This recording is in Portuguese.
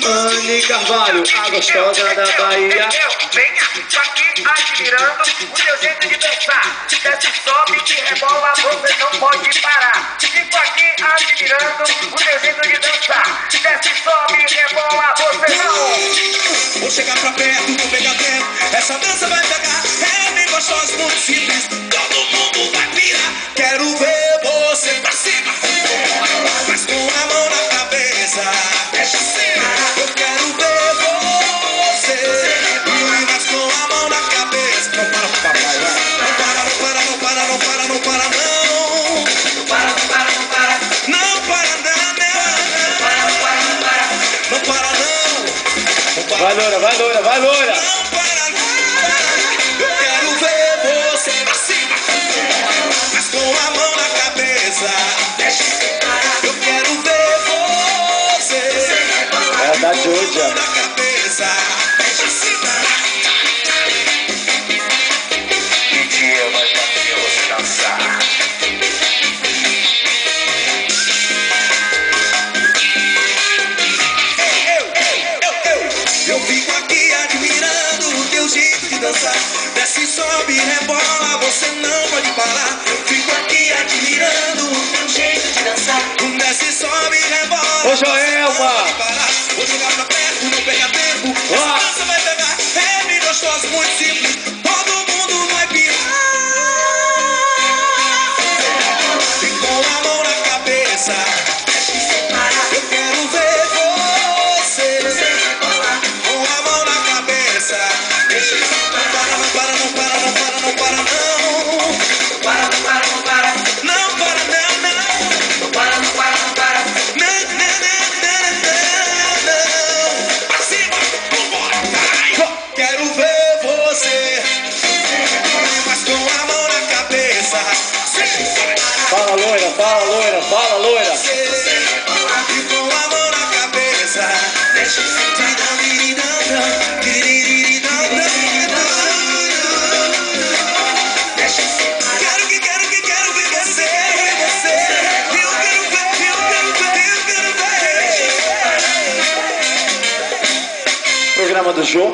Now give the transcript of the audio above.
Anne Carvalho, a gostosa da Bahia. Venha, tô aqui admirando o teu jeito de dançar. Desce, sobe, te rebola, você não pode parar. Fico aqui admirando o teu jeito de dançar. Desce, sobe, rebola, você não. Vou chegar pra perto, vou pegar tempo. Essa dança vai pegar. É bem gostosa, muito simples. Todo mundo vai pirar. Quero ver você pra cima, mas com a mão na cabeça. Deixa assim. Eu quero ver você, mas com a mão na cabeça. Não para, papai, vai. Não para, não para, não para, não para, não para, não. Não para, não para, não para. Não para, não, não. Não para, não para, não para. Não para, não. Vai, loira, vai, loira, vai, loira. Não para, não para. Eu quero ver você pra cima, mas com a mão na cabeça. Eu quero ver você. É da Joja. Na cabeça. Deixa assim. Que dia vai fazer você dançar? Eu fico aqui admirando o teu jeito de dançar. Desce, sobe, rebola, você não pode parar. Eu fico aqui admirando o teu jeito de dançar. Desce, sobe, rebola. Ô, Joelma! Vou jogar pra perto, não perca tempo. Essa dança vai pegar. É bem gostosa, muito simples. Todo mundo vai pirar. E com a mão na cabeça. Eu quero ver você. Com a mão na cabeça. Não para, não para, não para, não para, não para, não. Não para, não para, não para. Não para, não, não. Não para, não para, não para. Não, não, não, não, não. Pra cima, vambora, vai. Quero ver você, mas com a mão na cabeça. Fala, loira, fala, loira, fala, loira. E com a mão na cabeça. Quero ver você, eu quero ver. Programa do Jô.